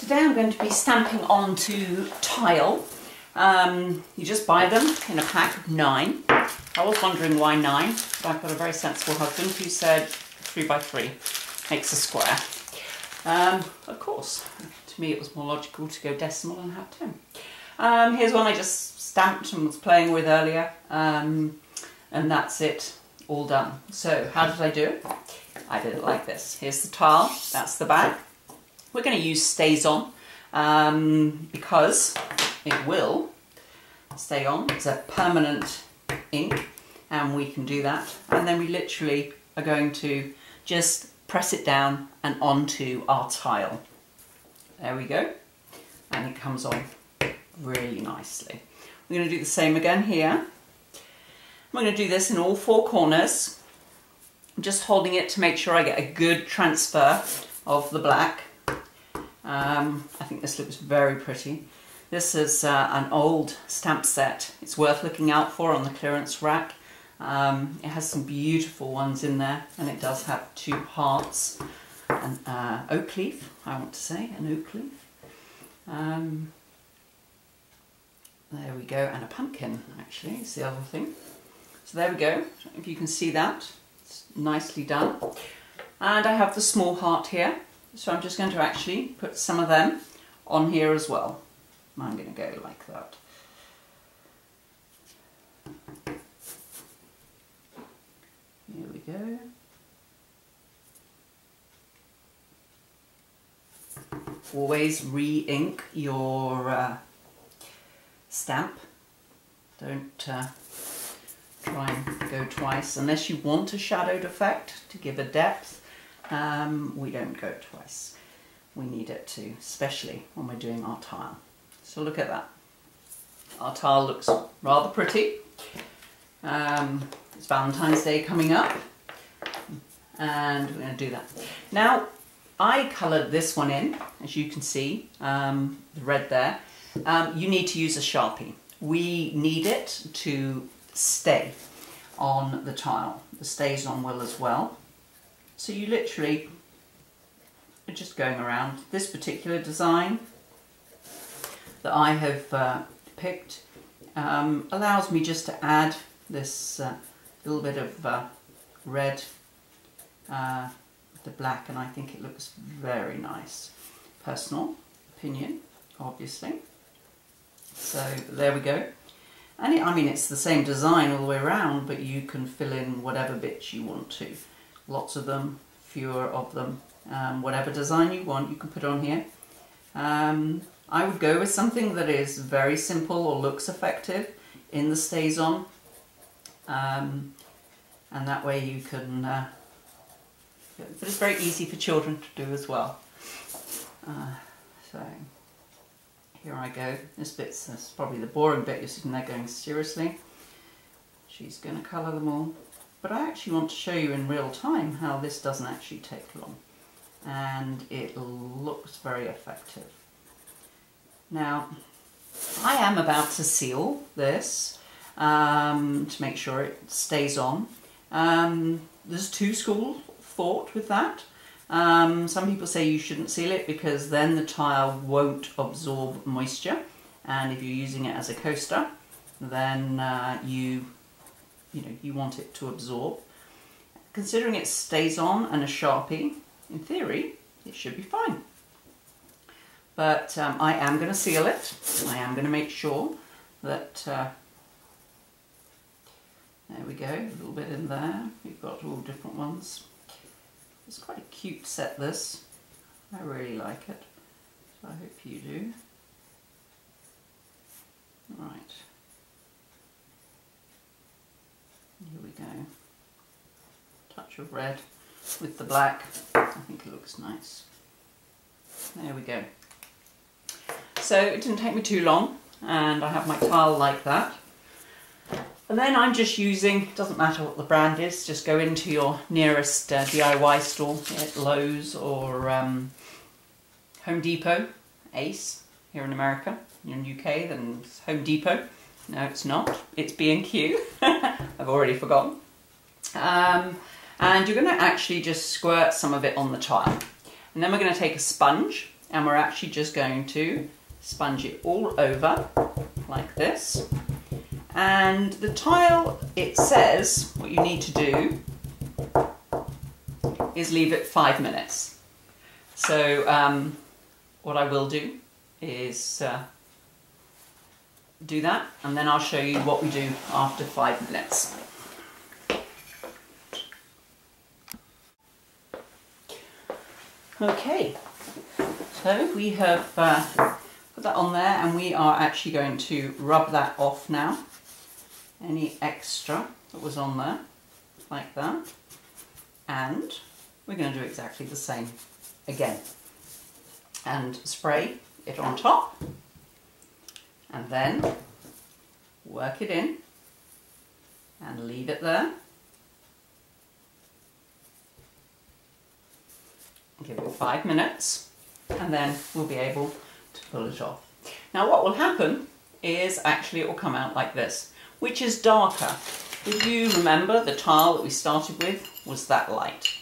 Today I'm going to be stamping onto tile. You just buy them in a pack of 9. I was wondering why 9, but I've got a very sensible husband who said 3 by 3 makes a square. Of course, to me it was more logical to go decimal and have 10. Here's one I just stamped and was playing with earlier, and that's it, all done. So how did I do it? I did it like this. Here's the tile, that's the back. We're going to use Stays On because it will stay on. It's a permanent ink and we can do that. And then we literally are going to just press it down and onto our tile. There we go. And it comes on really nicely. We're going to do the same again here. I'm going to do this in all 4 corners. I'm just holding it to make sure I get a good transfer of the black. I think this looks very pretty. This is an old stamp set. It's worth looking out for on the clearance rack. It has some beautiful ones in there, and it does have 2 hearts, an oak leaf, I want to say, an oak leaf. There we go, and a pumpkin actually is the other thing. So there we go, if you can see that, it's nicely done. And I have the small heart here. So I'm just going to actually put some of them on here as well. I'm going to go like that. Here we go. Always re-ink your stamp. Don't try and go twice unless you want a shadowed effect to give a depth. We don't go twice. We need it to, especially when we're doing our tile. So look at that. Our tile looks rather pretty. It's Valentine's Day coming up, and we're going to do that. Now, I coloured this one in, as you can see, the red there. You need to use a Sharpie. We need it to stay on the tile. The Stays On will as well. So you literally are just going around. This particular design that I have picked allows me just to add this little bit of red with the black, and I think it looks very nice. Personal opinion, obviously. So there we go. And I mean, it's the same design all the way around, but you can fill in whatever bits you want to. Lots of them, fewer of them, whatever design you want you can put on here. I would go with something that is very simple or looks effective in the Stays On, and that way you can, but it's very easy for children to do as well. So here I go. This bit's probably the boring bit. You're sitting there going, seriously? She's going to colour them all. But I actually want to show you in real time how this doesn't actually take long, and it looks very effective. Now, I am about to seal this to make sure it stays on. There's 2 schools of thought with that. Some people say you shouldn't seal it because then the tile won't absorb moisture, and if you're using it as a coaster, then you want it to absorb. Considering it Stays On and a Sharpie, in theory, it should be fine. But I am going to seal it. I am going to make sure that, there we go, a little bit in there. We've got all different ones. It's quite a cute set, this. I really like it. So I hope you do. Right. Here we go. Touch of red with the black. I think it looks nice. There we go. So it didn't take me too long, and I have my tile like that. And then I'm just using, it doesn't matter what the brand is, just go into your nearest DIY store at Lowe's or Home Depot, Ace, here in America. In the UK, then it's Home Depot. No, it's not. It's B&Q. I've already forgotten. And you're going to actually just squirt some of it on the tile. And then we're going to take a sponge and we're actually just going to sponge it all over like this. And the tile, it says what you need to do is leave it 5 minutes. So what I will do is do that, and then I'll show you what we do after 5 minutes. Okay, so we have put that on there, and we are actually going to rub that off now. Any extra that was on there, like that. And we're going to do exactly the same again. And spray it on top, and then work it in and leave it there. Give it 5 minutes, and then we'll be able to pull it off. Now what will happen is actually it will come out like this, which is darker. If you remember, the tile that we started with was that light.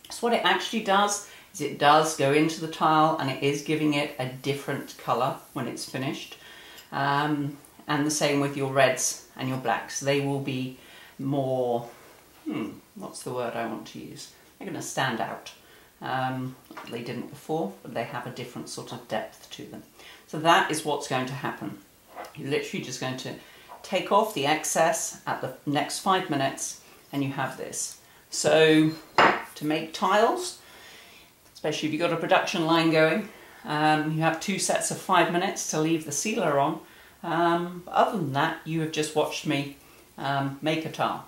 So what it actually does is it does go into the tile, and it is giving it a different colour when it's finished. And the same with your reds and your blacks. They will be more, what's the word I want to use? They're going to stand out. They didn't before, but they have a different sort of depth to them. So that is what's going to happen. You're literally just going to take off the excess at the next 5 minutes, and you have this. So to make tiles, especially if you've got a production line going, you have 2 sets of 5 minutes to leave the sealer on. But other than that, you have just watched me make a tile.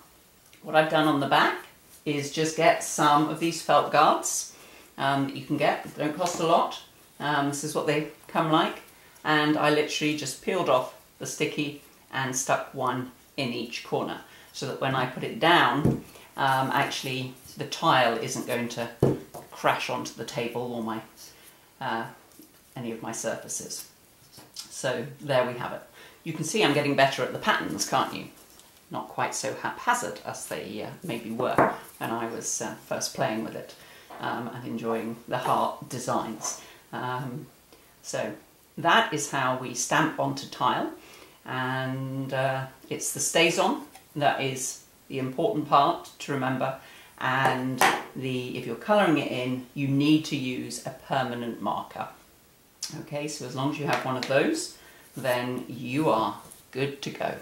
What I've done on the back is just get some of these felt guards that you can get. They don't cost a lot. This is what they come like. And I literally just peeled off the sticky and stuck one in each corner, so that when I put it down, actually the tile isn't going to crash onto the table or my any of my surfaces. So there we have it. You can see I'm getting better at the patterns, can't you? Not quite so haphazard as they maybe were when I was first playing with it and enjoying the heart designs. So that is how we stamp onto tile, and it's the stays on that is the important part to remember. And if you're colouring it in, you need to use a permanent marker. Okay, so as long as you have one of those, then you are good to go.